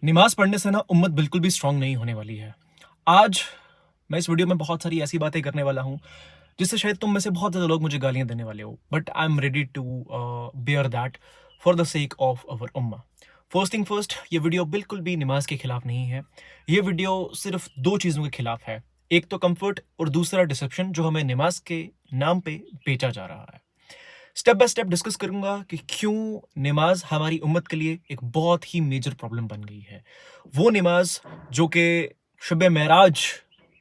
नमाज पढ़ने से ना उम्मत बिल्कुल भी स्ट्रांग नहीं होने वाली है। आज मैं इस वीडियो में बहुत सारी ऐसी बातें करने वाला हूँ जिससे शायद तुम में से बहुत ज़्यादा लोग मुझे गालियाँ देने वाले हो, but I am ready to bear that for the sake of our उम्मा। फर्स्ट थिंग फर्स्ट, ये वीडियो बिल्कुल भी नमाज के खिलाफ नहीं है। ये वीडियो सिर्फ दो चीज़ों के खिलाफ है, एक तो कंफर्ट और दूसरा डिसेप्शन जो हमें नमाज के नाम पे बेचा जा रहा है। स्टेप बाय स्टेप डिस्कस करूंगा कि क्यों नमाज हमारी उम्मत के लिए एक बहुत ही मेजर प्रॉब्लम बन गई है। वो नमाज जो कि शब मेराज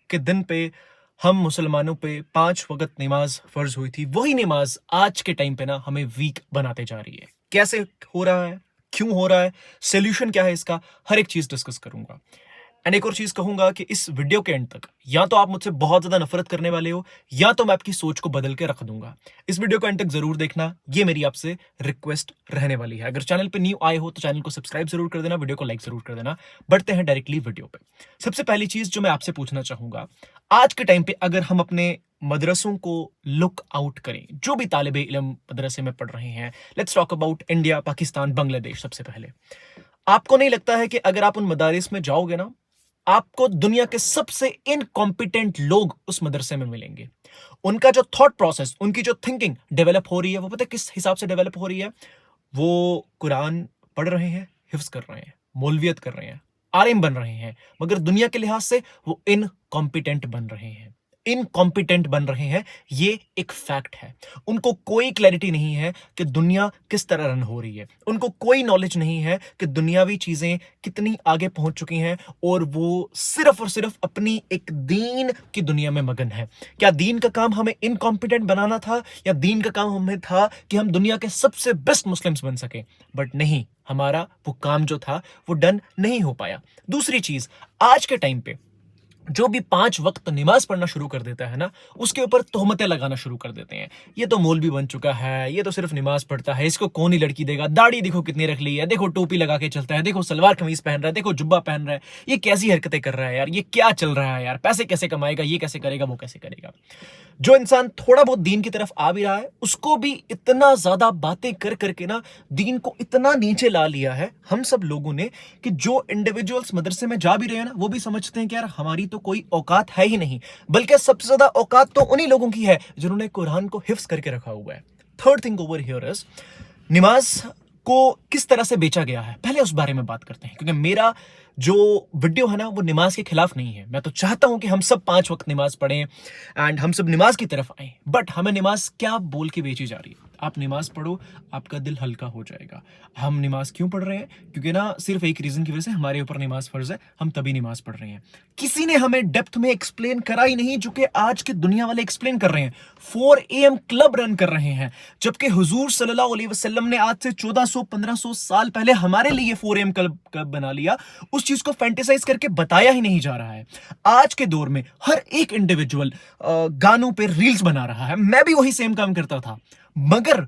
के दिन पे हम मुसलमानों पे 5 वक्त नमाज फर्ज हुई थी, वही नमाज आज के टाइम पे ना हमें वीक बनाते जा रही है। कैसे हो रहा है, क्यों हो रहा है, सोल्यूशन क्या है इसका, हर एक चीज डिस्कस करूंगा। एंड एक और चीज कहूंगा कि इस वीडियो के एंड तक या तो आप मुझसे बहुत ज्यादा नफरत करने वाले हो या तो मैं आपकी सोच को बदल के रख दूंगा। इस वीडियो को एंड तक जरूर देखना, ये मेरी आपसे रिक्वेस्ट रहने वाली है। अगर चैनल पे न्यू आए हो तो चैनल को सब्सक्राइब जरूर कर देना, वीडियो को लाइक जरूर कर देना। बढ़ते हैं डायरेक्टली वीडियो पे। सबसे पहली चीज जो मैं आपसे पूछना चाहूंगा, आज के टाइम पे अगर हम अपने मदरसों को लुक आउट करें, जो भी तालिबे इल्म मदरसे में पढ़ रहे हैं, let's talk about India, Pakistan, Bangladesh. सबसे पहले आपको नहीं लगता है कि अगर आप उन मदारिस में जाओगे ना, आपको दुनिया के सबसे इनकॉम्पिटेंट लोग उस मदरसे में मिलेंगे। उनका जो थॉट प्रोसेस, उनकी जो थिंकिंग डेवलप हो रही है, वो पता है किस हिसाब से डेवलप हो रही है? वो कुरान पढ़ रहे हैं, हिफ्ज कर रहे हैं, मौलवियत कर रहे हैं, आलिम बन रहे हैं, मगर दुनिया के लिहाज से वो इनकॉम्पिटेंट बन रहे हैं। इनकॉम्पिटेंट बन रहे हैं, ये एक फैक्ट है। उनको कोई क्लैरिटी नहीं है कि दुनिया किस तरह रन हो रही है। उनको कोई नॉलेज नहीं है कि दुनियावी चीजें कितनी आगे पहुंच चुकी हैं, और वो सिर्फ और सिर्फ अपनी एक दीन की दुनिया में मगन है। क्या दीन का काम हमें इनकॉम्पिटेंट बनाना था, या दीन का काम हमें था कि हम दुनिया के सबसे बेस्ट मुस्लिम्स बन सके? बट नहीं, हमारा वो काम जो था वो डन नहीं हो पाया। दूसरी चीज, आज के टाइम पे जो भी 5 वक्त नमाज पढ़ना शुरू कर देता है ना, उसके ऊपर तोहमतें लगाना शुरू कर देते हैं। ये तो मौलवी बन चुका है, ये तो सिर्फ नमाज पढ़ता है, इसको कौन ही लड़की देगा, दाढ़ी देखो कितनी रख ली है, देखो टोपी लगा के चलता है, देखो सलवार कमीज पहन रहा है, देखो जुब्बा पहन रहा है, ये कैसी हरकतें कर रहा है यार, ये क्या चल रहा है यार, पैसे कैसे कमाएगा, ये कैसे करेगा, वो कैसे करेगा। जो इंसान थोड़ा बहुत दीन की तरफ आ भी रहा है, उसको भी इतना ज्यादा बातें कर करके ना दीन को इतना नीचे ला लिया है हम सब लोगों ने, कि जो इंडिविजुअल्स मदरसे में जा भी रहे हैं ना, वो भी समझते हैं कि यार हमारी तो कोई औकात है ही नहीं। बल्कि सबसे ज्यादा औकात तो उन्हीं लोगों की है जिन्होंने कुरान को हिफ्ज करके रखा हुआ है। Third thing over here is, नमाज को किस तरह से बेचा गया है, पहले उस बारे में बात करते हैं। क्योंकि मेरा जो वीडियो है ना, वो नमाज के खिलाफ नहीं है। मैं तो चाहता हूं कि हम सब 5 वक्त नमाज पढ़ें एंड हम सब नमाज की तरफ आए। बट हमें नमाज क्या बोल के बेची जा रही है? आप नमाज पढ़ो, आपका दिल हल्का हो जाएगा। हम नमाज क्यों पढ़ रहे हैं? क्योंकि ना सिर्फ एक रीजन की वजह से, हमारे ऊपर नमाज फर्ज है, हम तभी नमाज पढ़ रहे हैं। किसी ने हमें डेप्थ में एक्सप्लेन करा ही नहीं, जो कि आज के दुनिया वाले एक्सप्लेन कर रहे हैं। 4 AM क्लब रन कर रहे हैं, जबकि हुजूर सल्लल्लाहु अलैहि वसल्लम ने आज से 1400-1500 साल पहले हमारे लिए 4 AM क्लब बना लिया। उस चीज को फैंटेसाइज करके बताया ही नहीं जा रहा है। आज के दौर में हर एक इंडिविजुअल गानों पे रील्स बना रहा है। मैं भी वही सेम काम करता था, मगर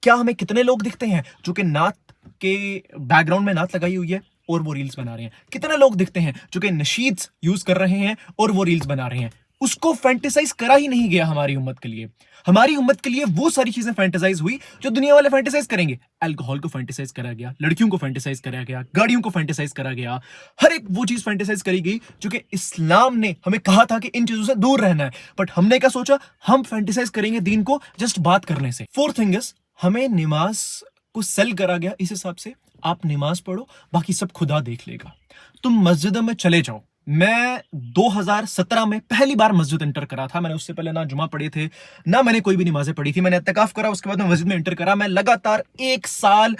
क्या हमें कितने लोग दिखते हैं जो कि नात के बैकग्राउंड में नात लगाई हुई है और वो रील्स बना रहे हैं? कितने लोग दिखते हैं जो कि नशीद यूज कर रहे हैं और वो रील्स बना रहे हैं? उसको फैंटेसाइज करा ही नहीं गया हमारी उम्मत के लिए। हमारी उम्मत के लिए वो सारी चीजें फैंटेसाइज हुई जो दुनिया वाले फैंटेसाइज करेंगे। अल्कोहल को फैंटेसाइज करा गया, लड़कियों को फैंटेसाइज करा गया, गाड़ियों को फैंटेसाइज करा गया, हर एक वो चीज फैंटेसाइज करी गई जो कि इस्लाम ने हमें कहा था कि इन चीजों से दूर रहना है। बट हमने क्या सोचा, हम फैंटेसाइज करेंगे दीन को जस्ट बात करने से। फोर्थ थिंग इज, हमें नमाज को सेल करा गया इस हिसाब से, आप नमाज पढ़ो, बाकी सब खुदा देख लेगा। तुम मस्जिदों में चले जाओ। मैं 2017 में पहली बार मस्जिद एंटर करा था। मैंने उससे पहले ना जुमा पढ़े थे, ना मैंने कोई भी नमाजें पढ़ी थी। मैंने इत्तिकाफ करा, उसके बाद मैं मस्जिद में एंटर करा। मैं लगातार 1 साल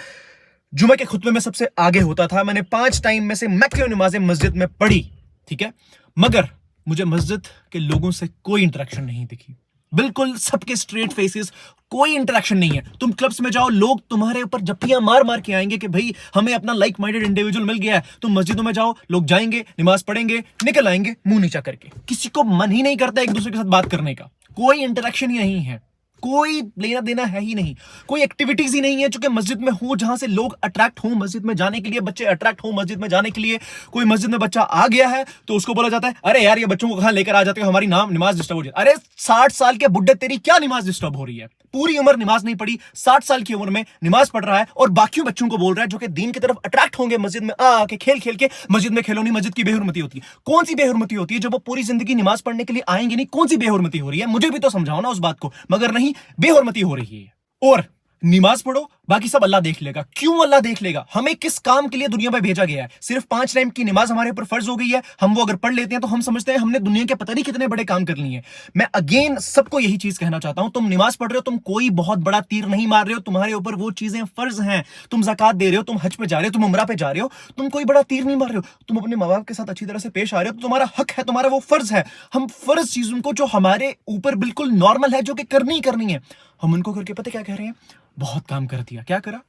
जुमे के खुतबे में सबसे आगे होता था। मैंने 5 टाइम में से मैक्सिमम नमाजें मस्जिद में पढ़ी, ठीक है। मगर मुझे मस्जिद के लोगों से कोई इंटरेक्शन नहीं दिखी, बिल्कुल सबके स्ट्रेट फेसेस, कोई इंटरेक्शन नहीं है। तुम क्लब्स में जाओ, लोग तुम्हारे ऊपर जप्पियां मार मार के आएंगे कि भाई हमें अपना लाइक माइंडेड इंडिविजुअल मिल गया है। तुम मस्जिदों में जाओ, लोग जाएंगे, नमाज पढ़ेंगे, निकल आएंगे मुंह नीचा करके। किसी को मन ही नहीं करता एक दूसरे के साथ बात करने का, कोई इंटरेक्शन ही नहीं है, कोई लेना देना है ही नहीं, कोई एक्टिविटीज ही नहीं है जो कि मस्जिद में हो, जहां से लोग अट्रैक्ट हो मस्जिद में जाने के लिए, बच्चे अट्रैक्ट हो मस्जिद में जाने के लिए। कोई मस्जिद में बच्चा आ गया है तो उसको बोला जाता है, अरे यार ये बच्चों को कहां लेकर आ जाते हो, हमारी नमाज डिस्टर्ब हो जाती है। अरे 60 साल के बुड्ढे, तेरी क्या नमाज डिस्टर्ब हो रही है? पूरी उम्र नमाज नहीं पढ़ी, 60 साल की उम्र में नमाज पढ़ रहा है और बाकियों बच्चों को बोल रहा है जो कि दीन की तरफ अट्रैक्ट होंगे मस्जिद में आके खेल खेल के, मस्जिद में खेलो नहीं, मस्जिद की बेहुरमती होती है। कौन सी बेहुरमती होती है जब वो पूरी जिंदगी नमाज पढ़ने के लिए आएंगे नहीं? कौन सी बेहुरमती हो रही है? मुझे भी तो समझाओ ना उस बात को। मगर नहीं, बेहुरमती हो रही है। और नमाज पढ़ो, बाकी सब अल्लाह देख लेगा। क्यों अल्लाह देख लेगा? हमें किस काम के लिए दुनिया में भेजा गया है? सिर्फ 5 टाइम की नमाज हमारे ऊपर फर्ज हो गई है। हम वो अगर पढ़ लेते हैं तो हम समझते हैं हमने दुनिया के पता नहीं कितने बड़े काम कर लिए हैं। मैं अगेन सबको यही चीज कहना चाहता हूं, तुम नमाज पढ़ रहे हो, तुम कोई बहुत बड़ा तीर नहीं मार रहे हो। तुम्हारे ऊपर वो चीजें फर्ज हैं। तुम ज़कात दे रहे हो, तुम हज पे जा रहे हो, तुम उम्रा पे जा रहे हो, तुम कोई बड़ा तीर नहीं मार रहे हो। तुम अपने माँ बाप के साथ अच्छी तरह से पेश आ रहे हो तो तुम्हारा हक है, तुम्हारा वो फर्ज है। हम फर्ज चीजों को जो हमारे ऊपर बिल्कुल नॉर्मल है, जो कि करनी ही करनी है, हम उनको करके पता क्या कह रहे हैं? बहुत काम कर दिया। क्या करा?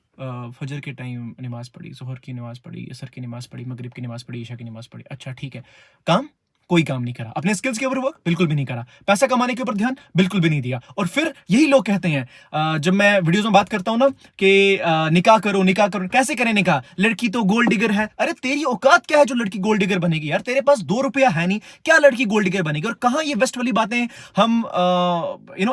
फजर के टाइम नमाज पढ़ी, जोहर की नमाज पढ़ी, असर की नमाज पढ़ी, मगरिब की नमाज पढ़ी, ईशा की नमाज पढ़ी। अच्छा ठीक है, काम? कोई काम नहीं करा। अपने स्किल्स के ऊपर वर्क बिल्कुल भी नहीं करा। पैसा कमाने के ऊपर ध्यान बिल्कुल भी नहीं दिया। और फिर यही लोग कहते हैं, जब मैं वीडियोस में बात करता हूं ना कि निकाह करो, निकाह करो। कैसे करें निकाह? लड़की तो गोल्ड डिगर है। अरे तेरी औकात क्या है जो लड़की गोल्ड डिगर बनेगी यार? तेरे पास 2 रुपया है नहीं, क्या लड़की गोल्ड डिगर बनेगी? और कहां ये वेस्ट वाली बातें हम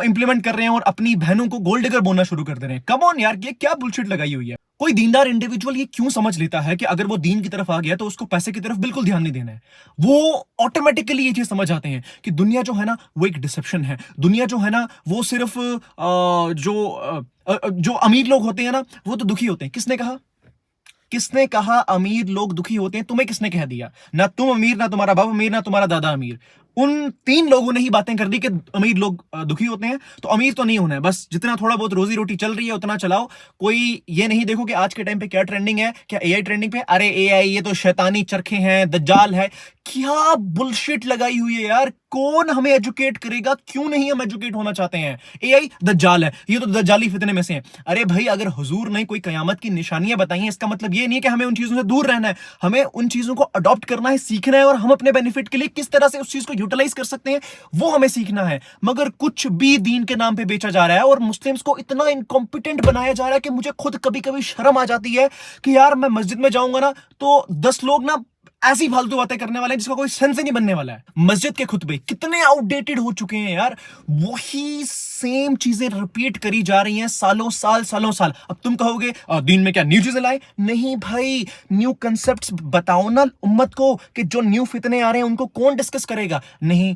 इंप्लीमेंट कर रहे हैं और अपनी बहनों को गोल्ड डिगर बोलना शुरू कर दे रहे हैं। कम ऑन यार, ये क्या बुलशिट लगाई हुई है? कोई दीनदार इंडिविजुअल ये क्यों समझ लेता है कि अगर वो दीन की तरफ आ गया तो उसको पैसे की तरफ बिल्कुल ध्यान नहीं देना है? वो ऑटोमेटिकली ये चीज समझ आते हैं कि दुनिया जो है ना वो एक डिसेप्शन है। दुनिया जो है ना वो सिर्फ जो अमीर लोग होते हैं ना वो तो दुखी होते हैं। किसने कहा? किसने कहा अमीर लोग दुखी होते हैं? तुम्हें किसने कह दिया? ना तुम अमीर, ना तुम्हारा बाप अमीर, ना तुम्हारा दादा अमीर। उन 3 लोगों ने ही बातें कर दी कि अमीर लोग दुखी होते हैं। तो अमीर तो नहीं होना है, बस जितना थोड़ा बहुत रोजी रोटी चल रही है उतना चलाओ। कोई ये नहीं देखो कि आज के टाइम पे क्या ट्रेंडिंग है, क्या एआई ट्रेंडिंग पे? अरे एआई ये तो शैतानी चरखे हैं, दज्जाल है। क्या बुलशिट लगाई हुई है यार। कौन हमें एजुकेट करेगा? क्यों नहीं हम एजुकेट होना चाहते हैं? एआई दज्जाल है, ये तो दज्जाली फितने में से है। अरे भाई, अगर हुजूर ने कोई कयामत की निशानियां बताई हैं, इसका मतलब ये नहीं है कि हमें उन चीजों से दूर रहना है। हमें उन चीजों को अडॉप्ट करना है, सीखना है, और हम अपने बेनिफिट के लिए किस तरह से उस चीज को यूटिलाइज कर सकते हैं वो हमें सीखना है। मगर कुछ भी दीन के नाम पे बेचा जा रहा है और मुस्लिम्स को इतना इनकॉम्पिटेंट बनाया जा रहा है कि मुझे खुद कभी कभी शर्म आ जाती है कि यार मैं मस्जिद में जाऊंगा ना तो 10 लोग ना ऐसी फालतू बातें करने वाले हैं जिसका कोई सेंस ही नहीं बनने वाला है। मस्जिद के खुतबे कितने आउटडेटेड हो चुके हैं यार। वही सेम चीजें रिपीट करी जा रही हैं सालों साल सालों साल। अब तुम कहोगे दीन में क्या न्यू चीजें लाए? नहीं भाई, न्यू कंसेप्ट्स बताओ ना उम्मत को कि जो न्यू फितने आ रहे हैं उनको कौन डिस्कस करेगा? नहीं,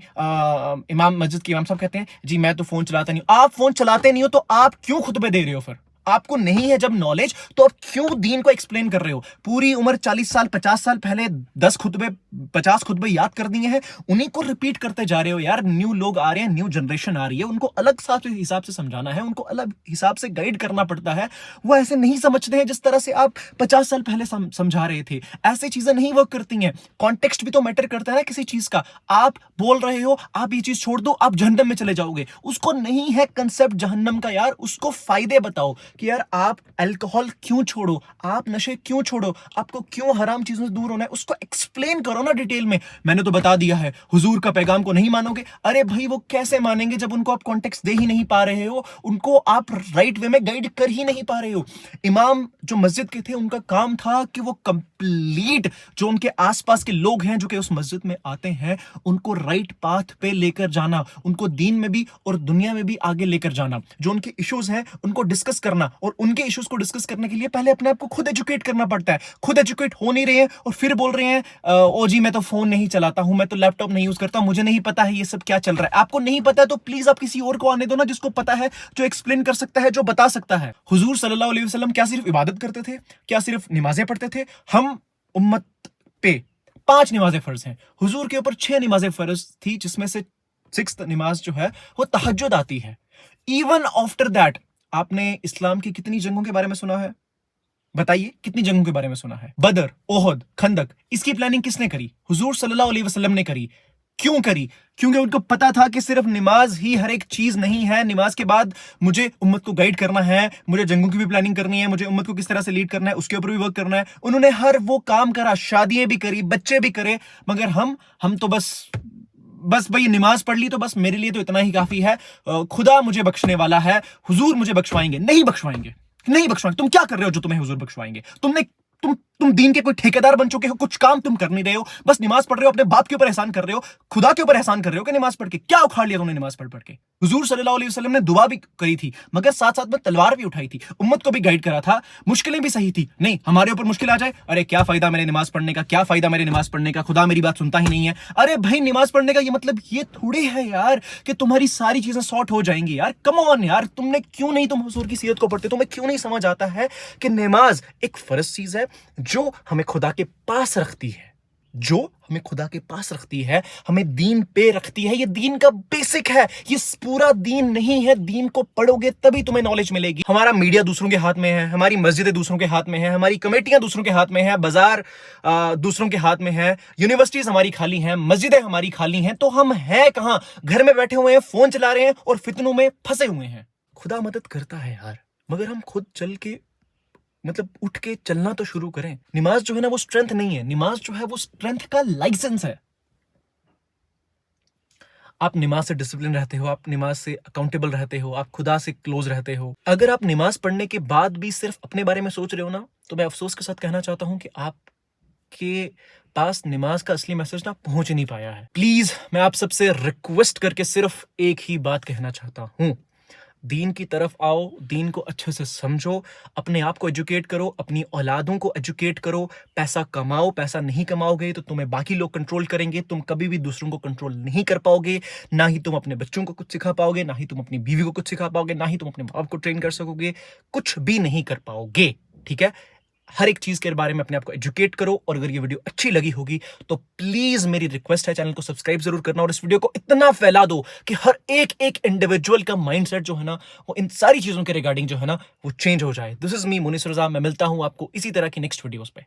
इमाम मस्जिद के इमाम साहब कहते हैं जी मैं तो फोन चलाता नहीं हूं। आप फोन चलाते नहीं हो तो आप क्यों खुतबे दे रहे हो? फिर आपको नहीं है जब नॉलेज तो आप क्यों दीन को एक्सप्लेन कर रहे हो? पूरी उम्र 40 साल 50 साल पहले 10 खुतबे 50 खुतबे याद कर दिए हैं, उन्हीं को रिपीट करते जा रहे हो यार। न्यू लोग आ रहे हैं, न्यू जनरेशन आ रही है, उनको अलग हिसाब से समझाना है, उनको अलग हिसाब से गाइड करना पड़ता है। वो ऐसे नहीं समझते हैं जिस तरह से आप 50 साल पहले समझा रहे थे। ऐसी चीजें नहीं वर्क करती हैं। कॉन्टेक्स्ट भी तो मैटर करता है ना किसी चीज का। आप बोल रहे हो आप ये चीज छोड़ दो, आप जहन्नम में चले जाओगे। उसको नहीं है कंसेप्ट जहन्नम का यार, उसको फायदे बताओ कि यार आप अल्कोहल क्यों छोड़ो, आप नशे क्यों छोड़ो, आपको क्यों हराम चीजों से दूर होना है, उसको एक्सप्लेन करो ना डिटेल में। मैंने तो बता दिया है, हुजूर का पैगाम को नहीं मानोगे। अरे भाई वो कैसे मानेंगे जब उनको आप कॉन्टेक्स्ट दे ही नहीं पा रहे हो, उनको आप राइट वे में गाइड कर ही नहीं पा रहे हो। इमाम जो मस्जिद के थे उनका काम था कि वो कंप्लीट जो उनके आसपास के लोग हैं जो कि उस मस्जिद में आते हैं उनको राइट पाथ पे लेकर जाना, उनको दीन में भी और दुनिया में भी आगे लेकर जाना। जो उनके इश्यूज हैं उनको डिस्कस करना, और उनके इश्यूज को डिस्कस करने के लिए पहले अपने आप को खुद एजुकेट करना पड़ता है। खुद एजुकेट हो नहीं रहे हैं और फिर बोल रहे हैं ओ जी मैं तो फोन नहीं चलाता हूं, मैं तो लैपटॉप नहीं यूज करता, मुझे नहीं पता है ये सब क्या चल रहा है। आपको नहीं पता है तो प्लीज आप किसी और को आने दो ना जिसको पता है, जो एक्सप्लेन कर सकता है, जो बता सकता है। हुजूर सल्लल्लाहु अलैहि वसल्लम क्या सिर्फ इबादत करते थे? क्या सिर्फ नमाजें पढ़ते थे? हम उम्मत पे 5 नमाजें फर्ज हैं, हुजूर के ऊपर 6 नमाजें फर्ज थी, जिसमें से 6th नमाज जो है वो तहज्जुद आती है। इवन आफ्टर दैट आपने इस्लाम की कितनी जंगों के बारे में सुना है? बताइए कितनी जंगों के बारे में सुना है? बदर, ओहद, खंदक, इसकी प्लानिंग किसने करी? हुजूर सल्लल्लाहु अलैहि वसल्लम ने करी। क्यों करी? क्योंकि उनको पता था कि सिर्फ नमाज ही हर एक चीज नहीं है। नमाज के बाद मुझे उम्मत को गाइड करना है, मुझे जंगों की भी प्लानिंग करनी है, मुझे उम्मत को किस तरह से लीड करना है उसके ऊपर भी वर्क करना है। उन्होंने हर वो काम करा, शादियां भी करी, बच्चे भी करे। मगर हम तो बस भाई नमाज पढ़ ली तो बस मेरे लिए तो इतना ही काफी है, खुदा मुझे बख्शने वाला है, हुजूर मुझे बख्शवाएंगे। नहीं बख्शवाएंगे, नहीं बख्शवाएंगे। तुम क्या कर रहे हो जो तुम्हें हुजूर बख्शवाएंगे? तुम तुम दीन के कोई ठेकेदार बन चुके हो, कुछ काम तुम कर नहीं रहे हो, बस नमाज पढ़ रहे हो, अपने बाप के ऊपर एहसान कर रहे हो, खुदा के ऊपर एहसान कर रहे हो कि नमाज पढ़ के क्या उखाड़ लिया तुमने नमाज पढ़ पढ़ के। हुजूर सल्लल्लाहु अलैहि वसल्लम ने दुआ भी करी थी, मगर साथ साथ में तलवार भी उठाई थी, उम्मत को भी गाइड करा था, मुश्किलें भी सही थी। नहीं हमारे ऊपर मुश्किल आ जाए, अरे क्या फायदा मेरे नमाज पढ़ने का, क्या फायदा मेरे नमाज पढ़ने का, खुदा मेरी बात सुनता ही नहीं है। अरे भाई नमाज पढ़ने का ये मतलब ये थोड़ी है यार कि तुम्हारी सारी चीजें सॉर्ट हो जाएंगी यार। कम ऑन यार, तुमने क्यों नहीं, तुम हुजूर की सीरत को पढ़ते, तुम्हें क्यों नहीं समझ आता है कि नमाज एक फर्ज चीज है जो हमें खुदा के पास रखती है, जो हमें खुदा के पास रखती है, हमें दीन पे रखती है। ये दीन का बेसिक है, ये पूरा दीन नहीं है। दीन को पढ़ोगे तभी तुम्हें नॉलेज मिलेगी। हमारा मीडिया दूसरों के हाथ में है, हमारी मस्जिदें दूसरों के हाथ में है, हमारी कमेटियां दूसरों के हाथ में है, बाजार दूसरों के हाथ में है, यूनिवर्सिटीज हमारी खाली हैं, मस्जिदें हमारी खाली हैं, तो हम हैं कहां? घर में बैठे हुए हैं, फोन चला रहे हैं और फितनों में फंसे हुए हैं। खुदा मदद करता है यार, मगर हम खुद चल के मतलब उठ के चलना तो शुरू करें। नमाज जो है ना वो स्ट्रेंथ नहीं है, नमाज जो है वो स्ट्रेंथ का लाइसेंस है। आप नमाज से डिसिप्लिन रहते हो, आप नमाज से अकाउंटेबल रहते हो, आप खुदा से क्लोज रहते हो। अगर आप नमाज पढ़ने के बाद भी सिर्फ अपने बारे में सोच रहे हो ना, तो मैं अफसोस के साथ कहना चाहता हूं कि आपके पास नमाज का असली मैसेज ना पहुंच नहीं पाया है। प्लीज मैं आप सबसे रिक्वेस्ट करके सिर्फ एक ही बात कहना चाहता हूं, दीन की तरफ आओ, दीन को अच्छे से समझो, अपने आप को एजुकेट करो, अपनी औलादों को एजुकेट करो, पैसा कमाओ। पैसा नहीं कमाओगे तो तुम्हें बाकी लोग कंट्रोल करेंगे, तुम कभी भी दूसरों को कंट्रोल नहीं कर पाओगे। ना ही तुम अपने बच्चों को कुछ सिखा पाओगे, ना ही तुम अपनी बीवी को कुछ सिखा पाओगे, ना ही तुम अपने बाप को ट्रेन कर सकोगे, कुछ भी नहीं कर पाओगे। ठीक है, हर एक चीज के बारे में अपने आप को एजुकेट करो। और अगर ये वीडियो अच्छी लगी होगी तो प्लीज मेरी रिक्वेस्ट है, चैनल को सब्सक्राइब जरूर करना और इस वीडियो को इतना फैला दो कि हर एक एक इंडिविजुअल का माइंडसेट जो है ना वो इन सारी चीजों के रिगार्डिंग जो है ना वो चेंज हो जाए। दिस इज मी मुनीस रजा, मैं मिलता हूं आपको इसी तरह की नेक्स्ट वीडियोस पे।